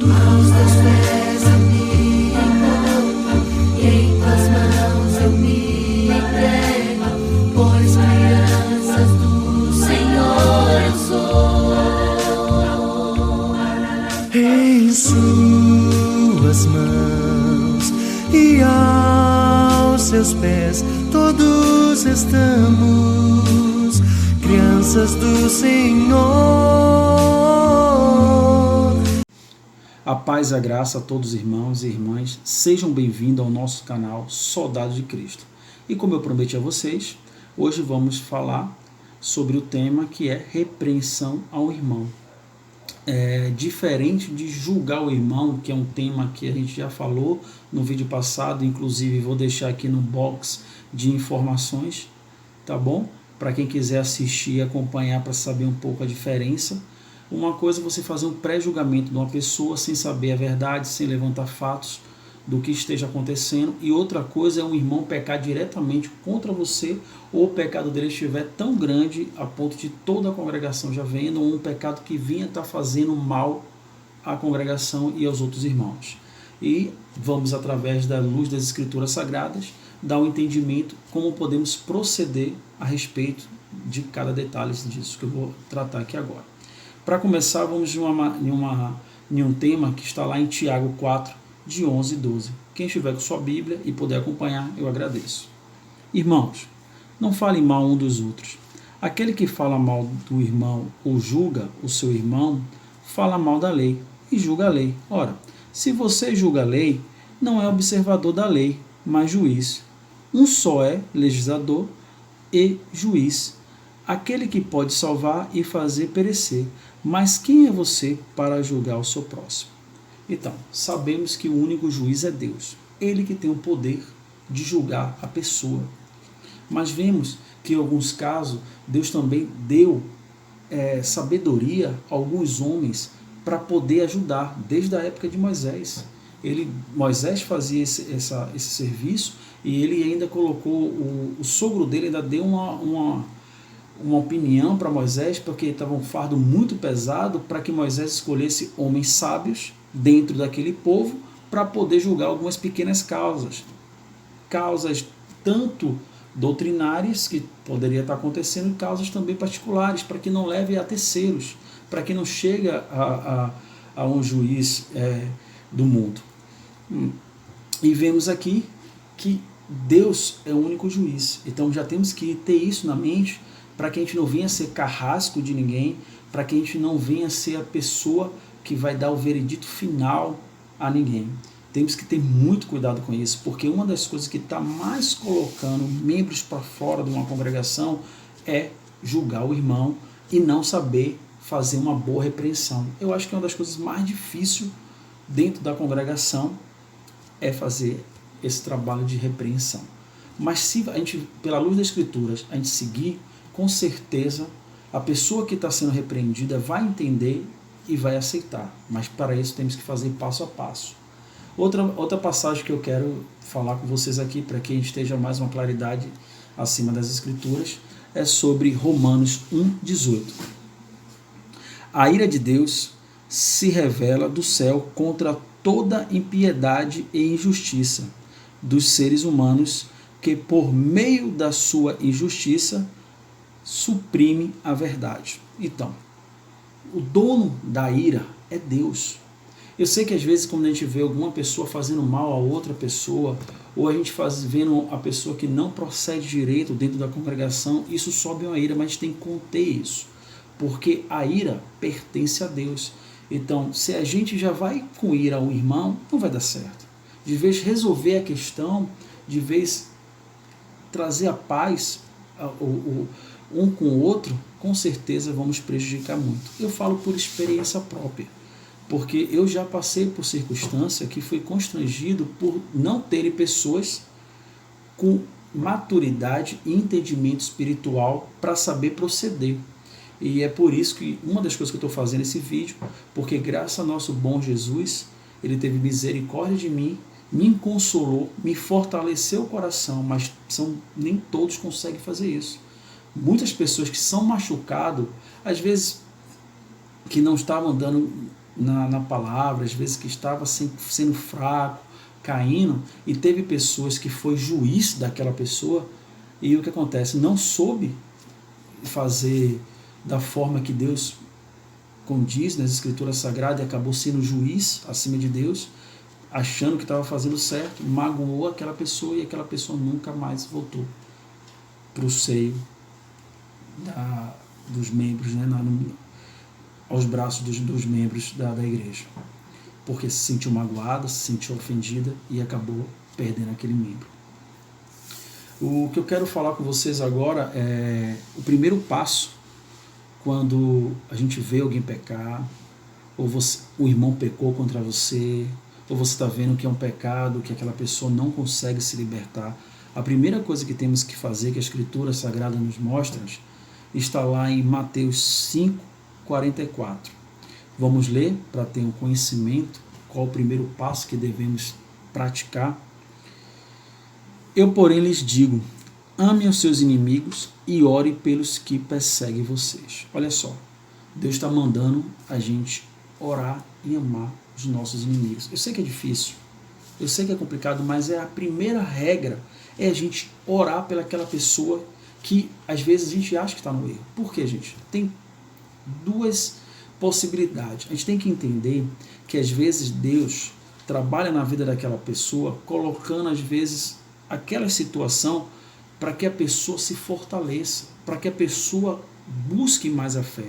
Aos teus pés eu me encontro, e em tuas mãos eu me entrego, pois crianças do Senhor eu sou. Em suas mãos e aos seus pés todos estamos, crianças do Senhor. A paz e a graça a todos os irmãos e irmãs, sejam bem-vindos ao nosso canal Soldados de Cristo. E como eu prometi a vocês, hoje vamos falar sobre o tema que é repreensão ao irmão. Diferente de julgar o irmão, que é um tema que a gente já falou no vídeo passado, inclusive vou deixar aqui no box de informações, tá bom? Para quem quiser assistir e acompanhar para saber um pouco a diferença. Uma coisa é você fazer um pré-julgamento de uma pessoa sem saber a verdade, sem levantar fatos do que esteja acontecendo, e outra coisa é um irmão pecar diretamente contra você, ou o pecado dele estiver tão grande a ponto de toda a congregação já vendo, ou um pecado que vinha estar fazendo mal à congregação e aos outros irmãos. E vamos, através da luz das Escrituras Sagradas, dar um entendimento como podemos proceder a respeito de cada detalhe disso que eu vou tratar aqui agora. Para começar, vamos em um tema que está lá em Tiago 4, de 11 e 12. Quem estiver com sua Bíblia e puder acompanhar, eu agradeço. Irmãos, não falem mal um dos outros. Aquele que fala mal do irmão ou julga o seu irmão, fala mal da lei e julga a lei. Ora, se você julga a lei, não é observador da lei, mas juiz. Um só é legislador e juiz, aquele que pode salvar e fazer perecer. Mas quem é você para julgar o seu próximo? Então, sabemos que o único juiz é Deus. Ele que tem o poder de julgar a pessoa. Mas vemos que em alguns casos, Deus também deu sabedoria a alguns homens para poder ajudar, desde a época de Moisés. Moisés fazia esse serviço, e ele ainda colocou, o sogro dele ainda deu uma opinião para Moisés, porque estava um fardo muito pesado, para que Moisés escolhesse homens sábios dentro daquele povo para poder julgar algumas pequenas causas tanto doutrinárias que poderia estar acontecendo, e causas também particulares, para que não leve a terceiros, para que não chegue a um juiz do mundo. E vemos aqui que Deus é o único juiz, então já temos que ter isso na mente, para que a gente não venha ser carrasco de ninguém, para que a gente não venha ser a pessoa que vai dar o veredito final a ninguém. Temos que ter muito cuidado com isso, porque uma das coisas que está mais colocando membros para fora de uma congregação é julgar o irmão e não saber fazer uma boa repreensão. Eu acho que uma das coisas mais difíceis dentro da congregação é fazer esse trabalho de repreensão. Mas se a gente, pela luz das Escrituras, a gente seguir, com certeza a pessoa que está sendo repreendida vai entender e vai aceitar. Mas para isso temos que fazer passo a passo. Outra passagem que eu quero falar com vocês aqui, para que a gente esteja mais uma claridade acima das Escrituras, é sobre Romanos 1,18. A ira de Deus se revela do céu contra toda impiedade e injustiça dos seres humanos, que por meio da sua injustiça suprime a verdade. Então, o dono da ira é Deus. Eu sei que às vezes quando a gente vê alguma pessoa fazendo mal a outra pessoa, ou a gente vendo a pessoa que não procede direito dentro da congregação, isso sobe uma ira, mas a gente tem que conter isso, porque a ira pertence a Deus. Então, se a gente já vai com ira ao irmão, não vai dar certo. De vez resolver a questão, de vez trazer a paz um com o outro, com certeza vamos prejudicar muito. Eu falo por experiência própria, porque eu já passei por circunstância que fui constrangido por não terem pessoas com maturidade e entendimento espiritual para saber proceder. E é por isso que uma das coisas que eu estou fazendo esse vídeo, porque graças ao nosso bom Jesus, ele teve misericórdia de mim, me consolou, me fortaleceu o coração, mas nem todos conseguem fazer isso. Muitas pessoas que são machucadas, às vezes que não estavam dando na palavra, às vezes que estava sendo fraco, caindo, e teve pessoas que foi juiz daquela pessoa, e o que acontece? Não soube fazer da forma que Deus condiz nas Escrituras Sagradas e acabou sendo juiz acima de Deus, achando que estava fazendo certo, magoou aquela pessoa e aquela pessoa nunca mais voltou para o seio dos membros, né, aos braços dos membros da igreja, porque se sentiu magoada, se sentiu ofendida e acabou perdendo aquele membro. O que eu quero falar com vocês agora é o primeiro passo quando a gente vê alguém pecar, ou o irmão pecou contra você, ou você está vendo que é um pecado, que aquela pessoa não consegue se libertar. A primeira coisa que temos que fazer, que a Escritura Sagrada nos mostra, está lá em Mateus 5:44. Vamos ler para ter um conhecimento, qual o primeiro passo que devemos praticar. Eu, porém, lhes digo, amem os seus inimigos e ore pelos que perseguem vocês. Olha só, Deus está mandando a gente orar e amar os nossos inimigos. Eu sei que é difícil, eu sei que é complicado, mas é a primeira regra, é a gente orar pelaquela pessoa que às vezes a gente acha que está no erro. Por quê, gente? Tem duas possibilidades. A gente tem que entender que às vezes Deus trabalha na vida daquela pessoa, colocando às vezes aquela situação para que a pessoa se fortaleça, para que a pessoa busque mais a fé.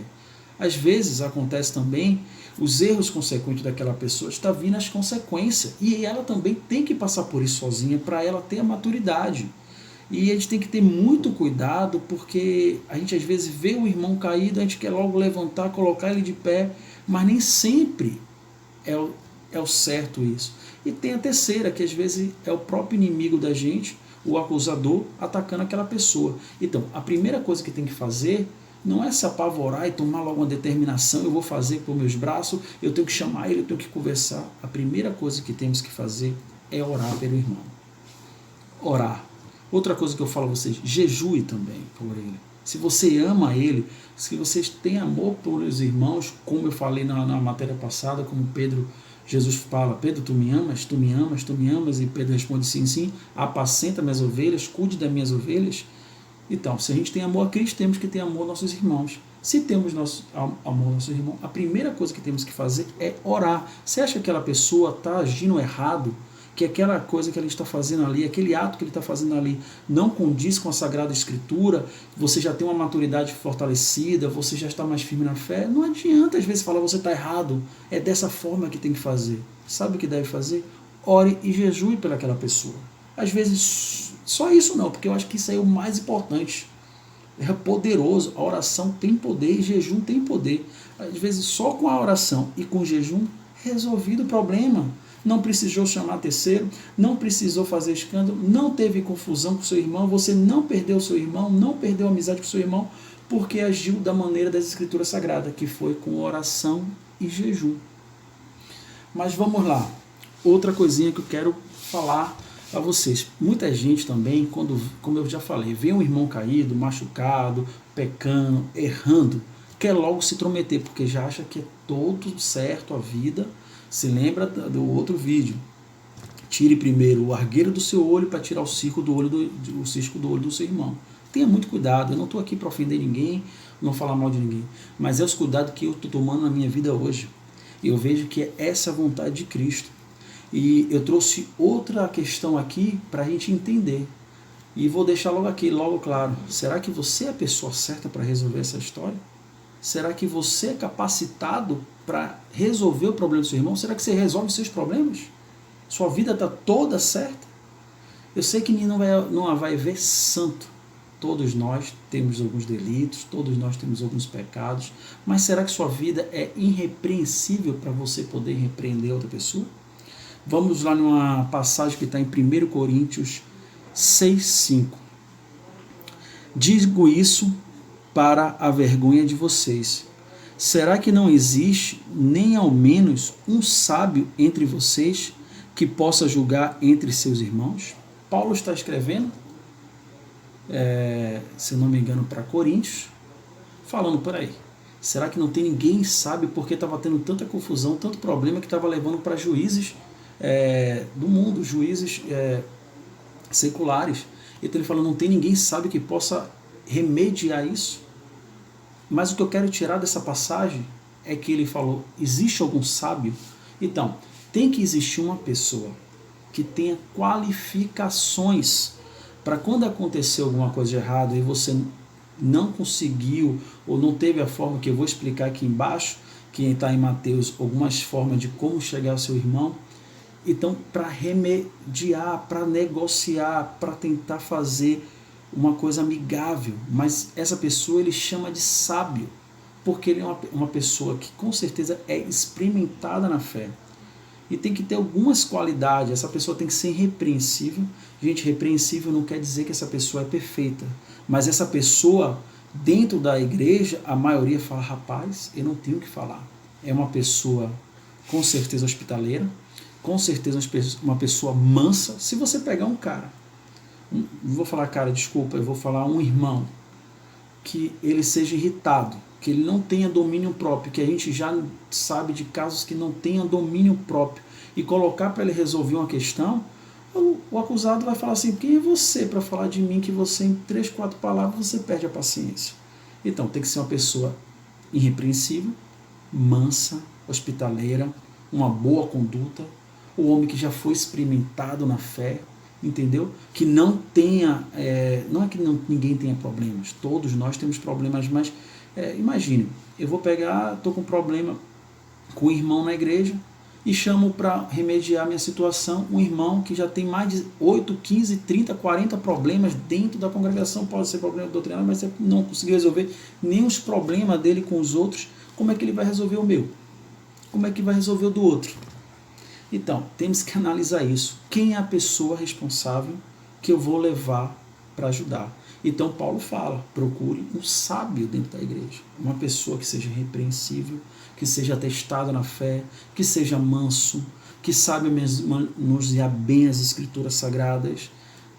Às vezes acontece também os erros consequentes daquela pessoa, está vindo as consequências, e ela também tem que passar por isso sozinha para ela ter a maturidade. E a gente tem que ter muito cuidado, porque a gente às vezes vê o irmão caído, a gente quer logo levantar, colocar ele de pé, mas nem sempre é o certo isso. E tem a terceira, que às vezes é o próprio inimigo da gente, o acusador, atacando aquela pessoa. Então, a primeira coisa que tem que fazer não é se apavorar e tomar logo uma determinação, eu vou fazer com meus braços, eu tenho que chamar ele, eu tenho que conversar. A primeira coisa que temos que fazer é orar pelo irmão. Orar. Outra coisa que eu falo a vocês, jejue também por ele. Se você ama ele, se vocês têm amor pelos irmãos, como eu falei na matéria passada, como Jesus fala, Pedro, tu me amas, tu me amas, tu me amas, e Pedro responde sim, sim, apacenta minhas ovelhas, cuide das minhas ovelhas. Então, se a gente tem amor a Cristo, temos que ter amor aos nossos irmãos. Se temos amor aos nossos irmãos, a primeira coisa que temos que fazer é orar. Você acha que aquela pessoa está agindo errado, que aquela coisa que ele está fazendo ali, aquele ato que ele está fazendo ali, não condiz com a Sagrada Escritura, você já tem uma maturidade fortalecida, você já está mais firme na fé, não adianta às vezes falar, você está errado, é dessa forma que tem que fazer. Sabe o que deve fazer? Ore e jejue pelaquela pessoa. Às vezes, só isso não, porque eu acho que isso aí é o mais importante. É poderoso, a oração tem poder e jejum tem poder. Às vezes só com a oração e com o jejum, resolvido o problema. Não precisou chamar terceiro, não precisou fazer escândalo, não teve confusão com seu irmão, você não perdeu seu irmão, não perdeu a amizade com seu irmão, porque agiu da maneira das Escrituras Sagradas, que foi com oração e jejum. Mas vamos lá, outra coisinha que eu quero falar a vocês. Muita gente também, como eu já falei, vê um irmão caído, machucado, pecando, errando, quer logo se intrometer, porque já acha que é todo certo a vida. Se lembra do outro vídeo. Tire primeiro o argueiro do seu olho para tirar o cisco do olho do seu irmão. Tenha muito cuidado. Eu não estou aqui para ofender ninguém, não falar mal de ninguém. Mas é os cuidados que eu estou tomando na minha vida hoje. Eu vejo que é essa a vontade de Cristo. E eu trouxe outra questão aqui para a gente entender. E vou deixar logo claro. Será que você é a pessoa certa para resolver essa história? Será que você é capacitado para resolver o problema do seu irmão? Será que você resolve os seus problemas? Sua vida está toda certa? Eu sei que não vai haver santo. Todos nós temos alguns delitos, todos nós temos alguns pecados, mas será que sua vida é irrepreensível para você poder repreender outra pessoa? Vamos lá numa passagem que está em 1 Coríntios 6:5. Digo isso para a vergonha de vocês. Será que não existe nem ao menos um sábio entre vocês que possa julgar entre seus irmãos? Paulo está escrevendo, se não me engano, para Coríntios, falando por aí. Será que não tem ninguém sabe porque estava tendo tanta confusão, tanto problema que estava levando para juízes do mundo, juízes seculares? Então ele fala, não tem ninguém sabe que possa remediar isso? Mas o que eu quero tirar dessa passagem é que ele falou, existe algum sábio? Então, tem que existir uma pessoa que tenha qualificações para quando acontecer alguma coisa de errado e você não conseguiu ou não teve a forma que eu vou explicar aqui embaixo, que está em Mateus, algumas formas de como chegar ao seu irmão. Então, para remediar, para negociar, para tentar fazer uma coisa amigável, mas essa pessoa ele chama de sábio, porque ele é uma pessoa que com certeza é experimentada na fé e tem que ter algumas qualidades. Essa pessoa tem que ser irrepreensível. Gente, repreensível não quer dizer que essa pessoa é perfeita, mas essa pessoa dentro da igreja, a maioria fala, rapaz, eu não tenho o que falar. É uma pessoa com certeza hospitaleira, com certeza uma pessoa mansa. Se você pegar um cara, não vou falar cara, desculpa, eu vou falar um irmão, que ele seja irritado, que ele não tenha domínio próprio, que a gente já sabe de casos que não tenham domínio próprio, e colocar para ele resolver uma questão, o acusado vai falar assim, quem é você para falar de mim que você em 3, 4 palavras você perde a paciência? Então tem que ser uma pessoa irrepreensível, mansa, hospitaleira, uma boa conduta, o homem que já foi experimentado na fé, entendeu? Que não tenha, não é que ninguém tenha problemas, todos nós temos problemas, mas imagine, eu vou pegar, estou com problema com o irmão na igreja e chamo para remediar minha situação um irmão que já tem mais de 8, 15, 30, 40 problemas dentro da congregação, pode ser problema doutrinário, mas você não conseguiu resolver nem os problemas dele com os outros, como é que ele vai resolver o meu? Como é que vai resolver o do outro? Então, temos que analisar isso. Quem é a pessoa responsável que eu vou levar para ajudar? Então, Paulo fala, procure um sábio dentro da igreja. Uma pessoa que seja repreensível, que seja atestado na fé, que seja manso, que saiba manusear bem as escrituras sagradas,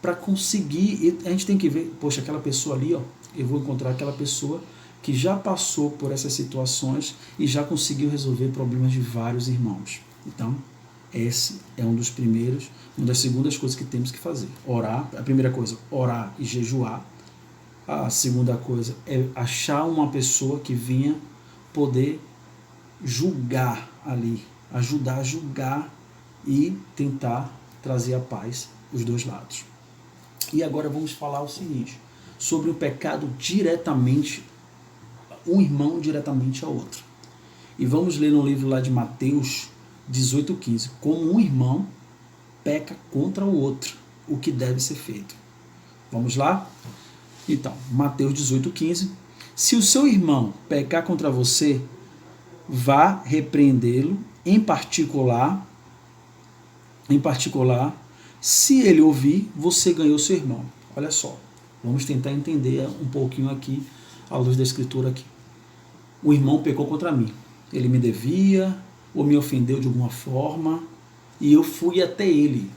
para conseguir, e a gente tem que ver, poxa, aquela pessoa ali, ó, eu vou encontrar aquela pessoa que já passou por essas situações e já conseguiu resolver problemas de vários irmãos. Então, esse é um dos primeiros, uma das segundas coisas que temos que fazer. Orar, a primeira coisa, orar e jejuar. A segunda coisa é achar uma pessoa que venha poder julgar ali, ajudar a julgar e tentar trazer a paz os dois lados. E agora vamos falar o seguinte, sobre o pecado diretamente, um irmão diretamente ao outro. E vamos ler no livro lá de Mateus 18:15, como um irmão peca contra o outro, o que deve ser feito. Vamos lá? Então, Mateus 18:15, se o seu irmão pecar contra você, vá repreendê-lo em particular, se ele ouvir, você ganhou seu irmão. Olha só, vamos tentar entender um pouquinho aqui, à luz da escritura aqui. O irmão pecou contra mim, ele me devia, ou me ofendeu de alguma forma, e eu fui até ele.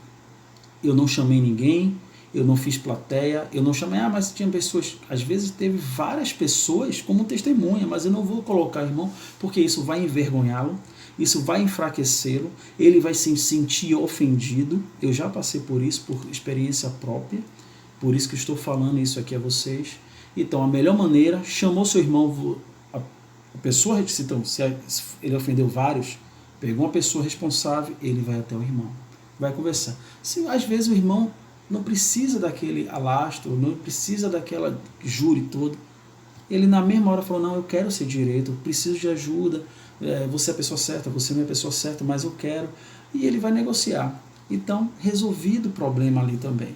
Eu não chamei ninguém, eu não fiz plateia, eu não chamei, mas tinha pessoas, às vezes teve várias pessoas como testemunha, mas eu não vou colocar irmão, porque isso vai envergonhá-lo, isso vai enfraquecê-lo, ele vai se sentir ofendido. Eu já passei por isso, por experiência própria, por isso que estou falando isso aqui a vocês. Então, a melhor maneira, chamou seu irmão, a pessoa, então, se ele ofendeu vários, pegou uma pessoa responsável, ele vai até o irmão, vai conversar. Se às vezes o irmão não precisa daquele alastro, não precisa daquela júri todo, ele na mesma hora falou, não, eu quero ser direito, eu preciso de ajuda, você é a pessoa certa, você não é a pessoa certa, mas eu quero, e ele vai negociar. Então, resolvido o problema ali também.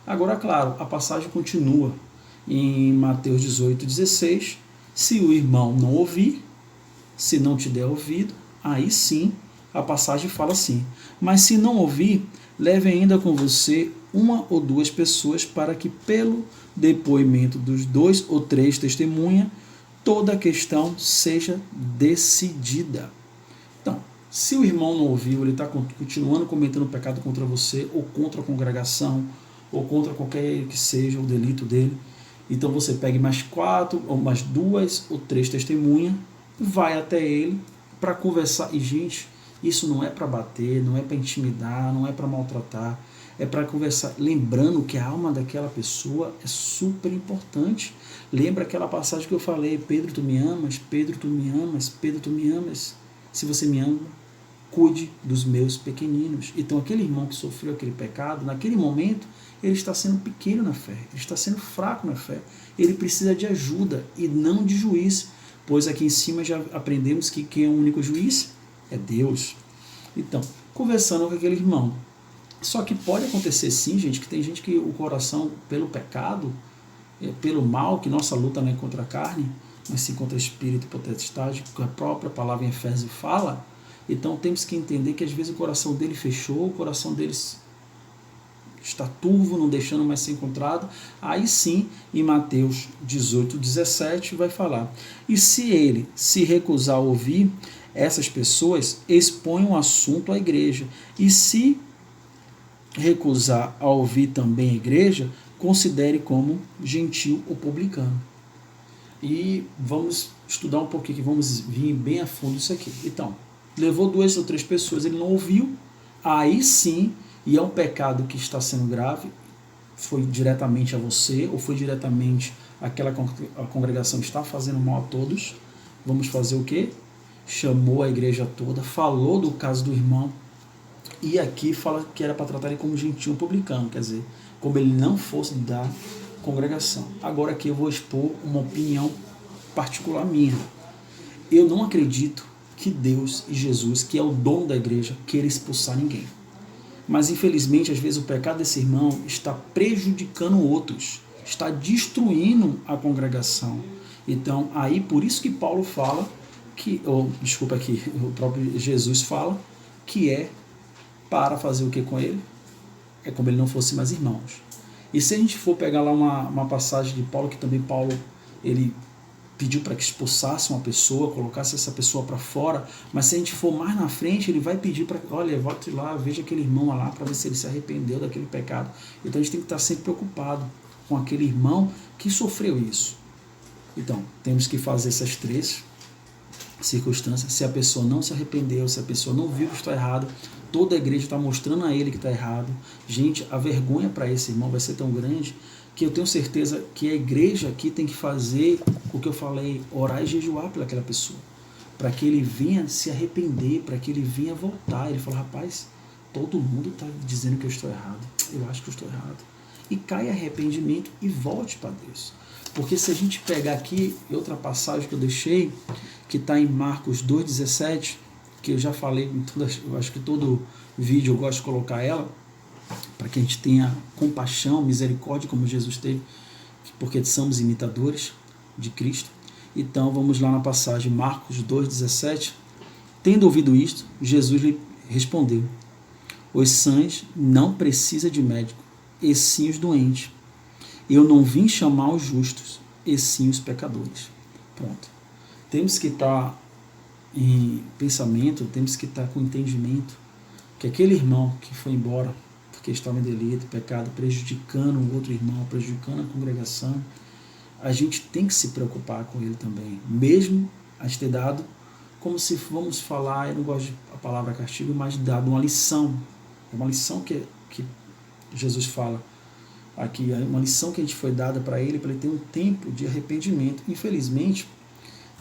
Agora, claro, a passagem continua em Mateus 18:16, se o irmão não ouvir, se não te der ouvido, aí sim, a passagem fala assim, mas se não ouvir, leve ainda com você 1 ou 2 pessoas, para que pelo depoimento dos 2 ou 3 testemunhas, toda a questão seja decidida. Então, se o irmão não ouviu, ele está continuando cometendo pecado contra você, ou contra a congregação, ou contra qualquer que seja o delito dele, Então você pegue mais 4, ou mais 2 ou 3 testemunhas, vai até ele para conversar. E, gente, isso não é para bater, não é para intimidar, não é para maltratar, é para conversar, lembrando que a alma daquela pessoa é super importante. Lembra aquela passagem que eu falei: Pedro, tu me amas? Pedro, tu me amas? Pedro, tu me amas? Se você me ama, cuide dos meus pequeninos. Então aquele irmão que sofreu aquele pecado, naquele momento, ele está sendo pequeno na fé, ele está sendo fraco na fé, ele precisa de ajuda e não de juiz, pois aqui em cima já aprendemos que quem é o único juiz é Deus. Então, conversando com aquele irmão. Só que pode acontecer sim, gente, que tem gente que o coração, pelo pecado, pelo mal, que nossa luta não é contra a carne, mas sim contra espírito e potestade, que a própria palavra em Efésios fala. Então temos que entender que às vezes o coração dele fechou, o coração deles está turvo, não deixando mais ser encontrado. Aí sim, em Mateus 18:17 vai falar: e se ele se recusar a ouvir, essas pessoas expõem o assunto à igreja, e se recusar a ouvir também a igreja, considere como gentil ou publicano. E vamos estudar um pouquinho, que vamos vir bem a fundo isso aqui. Então, levou 2 ou 3 pessoas, ele não ouviu, aí sim, e é um pecado que está sendo grave, foi diretamente a você, ou foi diretamente aquela congregação que está fazendo mal a todos. Vamos fazer o quê? Chamou a igreja toda, falou do caso do irmão, e aqui fala que era para tratar ele como gentil publicano, quer dizer, como ele não fosse da congregação. Agora aqui eu vou expor uma opinião particular minha. Eu não acredito que Deus e Jesus, que é o dono da igreja, queira expulsar ninguém. Mas infelizmente, às vezes o pecado desse irmão está prejudicando outros, está destruindo a congregação. Então, aí por isso que Paulo fala, que o próprio Jesus fala, que é para fazer o que com ele? É como ele não fosse mais irmãos. E se a gente for pegar lá uma passagem de Paulo, que também Paulo, ele pediu para que expulsasse uma pessoa, colocasse essa pessoa para fora, mas se a gente for mais na frente, ele vai pedir para, olha, volte lá, veja aquele irmão lá, para ver se ele se arrependeu daquele pecado. Então a gente tem que estar sempre preocupado com aquele irmão que sofreu isso. Então, temos que fazer essas 3 circunstâncias. Se a pessoa não se arrependeu, se a pessoa não viu que está errado, toda a igreja está mostrando a ele que está errado. Gente, a vergonha para esse irmão vai ser tão grande que eu tenho certeza que a igreja aqui tem que fazer o que eu falei, orar e jejuar pelaquela pessoa, para que ele venha se arrepender, para que ele venha voltar. Ele fala: rapaz, todo mundo está dizendo que eu estou errado, eu acho que eu estou errado. E caia arrependimento e volte para Deus. Porque se a gente pegar aqui outra passagem que eu deixei, que está em Marcos 2,17, que eu já falei, eu acho que todo vídeo eu gosto de colocar ela, para que a gente tenha compaixão, misericórdia, como Jesus teve, porque somos imitadores de Cristo. Então vamos lá na passagem, Marcos 2,17. Tendo ouvido isto, Jesus lhe respondeu: os sãos não precisam de médico, e sim os doentes. Eu não vim chamar os justos, e sim os pecadores. Pronto. Temos que estar em pensamento, temos que estar com entendimento que aquele irmão que foi embora porque estava em delito, pecado, prejudicando o outro irmão, prejudicando a congregação, a gente tem que se preocupar com ele também, mesmo a gente ter dado, como se vamos falar, eu não gosto da palavra castigo, mas dado uma lição. É uma lição que Jesus fala aqui, é uma lição que a gente foi dada para ele ter um tempo de arrependimento. Infelizmente,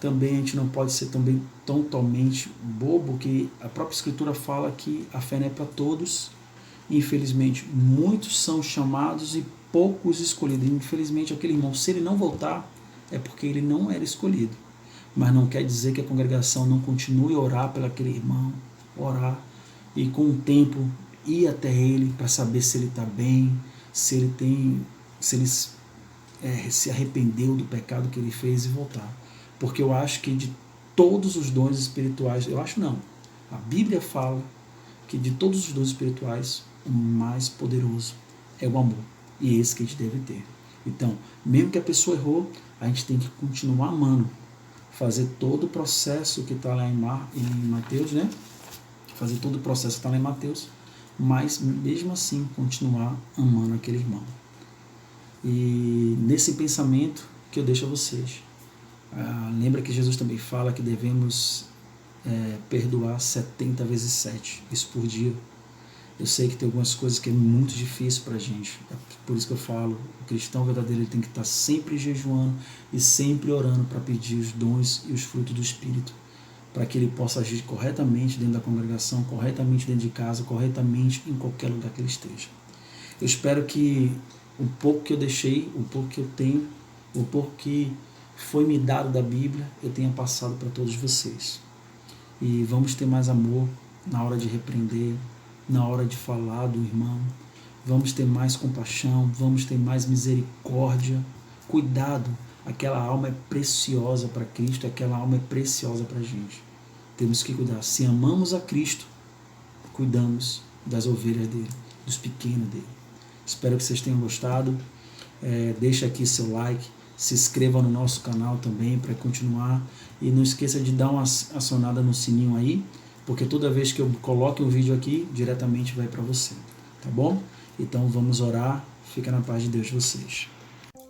também a gente não pode ser também totalmente bobo, que a própria Escritura fala que a fé não é para todos. Infelizmente, muitos são chamados e poucos escolhidos. Infelizmente, aquele irmão, se ele não voltar, é porque ele não era escolhido. Mas não quer dizer que a congregação não continue a orar pelo aquele irmão, orar, e com o tempo ir até ele para saber se ele está bem, se ele se arrependeu do pecado que ele fez e voltar. Porque eu acho que de todos os dons espirituais, eu acho não, a Bíblia fala que de todos os dons espirituais, o mais poderoso é o amor. E esse que a gente deve ter. Então, mesmo que a pessoa errou, a gente tem que continuar amando. Fazer todo o processo que está lá em Mateus, né? Fazer todo o processo que está lá em Mateus, mas mesmo assim continuar amando aquele irmão. E nesse pensamento que eu deixo a vocês. Lembra que Jesus também fala que devemos perdoar 70 vezes 7, isso por dia. Eu sei que tem algumas coisas que é muito difícil para a gente, por isso que eu falo, o cristão verdadeiro ele tem que estar sempre jejuando e sempre orando para pedir os dons e os frutos do Espírito, para que ele possa agir corretamente dentro da congregação, corretamente dentro de casa, corretamente em qualquer lugar que ele esteja. Eu espero que o pouco que eu deixei, o pouco que eu tenho, o pouco que foi me dado da Bíblia, eu tenha passado para todos vocês. E vamos ter mais amor na hora de repreender, na hora de falar do irmão. Vamos ter mais compaixão, vamos ter mais misericórdia. Cuidado, aquela alma é preciosa para Cristo, aquela alma é preciosa para a gente. Temos que cuidar. Se amamos a Cristo, cuidamos das ovelhas dele, dos pequenos dele. Espero que vocês tenham gostado. Deixa aqui seu like, se inscreva no nosso canal também para continuar. E não esqueça de dar uma acionada no sininho aí, porque toda vez que eu coloque um vídeo aqui, diretamente vai para você, tá bom? Então vamos orar, fica na paz de Deus vocês.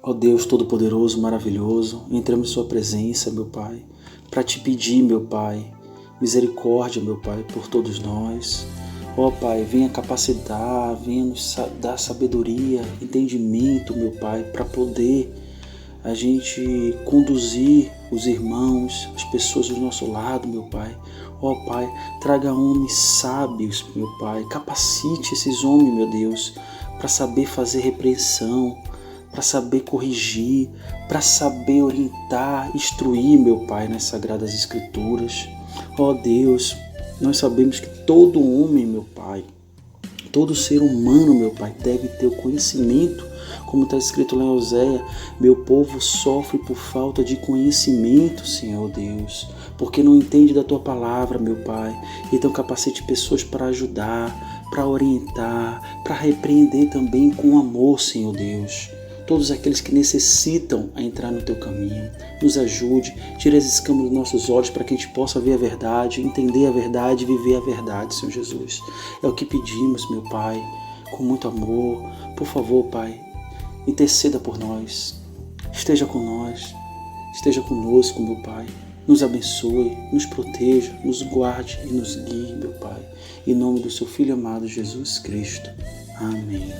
Ó Deus Todo-Poderoso, maravilhoso, entramos em sua presença, meu Pai, para te pedir, meu Pai, misericórdia, meu Pai, por todos nós. Ó Pai, venha capacitar, venha nos dar sabedoria, entendimento, meu Pai, para poder a gente conduzir os irmãos, as pessoas do nosso lado, meu Pai. Ó Pai, traga homens sábios, meu Pai, capacite esses homens, meu Deus, para saber fazer repreensão, para saber corrigir, para saber orientar, instruir, meu Pai, nas Sagradas Escrituras. Ó Deus, nós sabemos que todo homem, meu Pai, todo ser humano, meu Pai, deve ter o conhecimento, como está escrito lá em Oséias, meu povo sofre por falta de conhecimento, Senhor Deus, porque não entende da Tua palavra, meu Pai. Então capacite pessoas para ajudar, para orientar, para repreender também com amor, Senhor Deus. Todos aqueles que necessitam entrar no Teu caminho, nos ajude, tire as escamas dos nossos olhos para que a gente possa ver a verdade, entender a verdade e viver a verdade, Senhor Jesus. É o que pedimos, meu Pai, com muito amor. Por favor, Pai, interceda por nós, esteja com nós, esteja conosco, meu Pai. Nos abençoe, nos proteja, nos guarde e nos guie, meu Pai. Em nome do Seu Filho amado Jesus Cristo. Amém.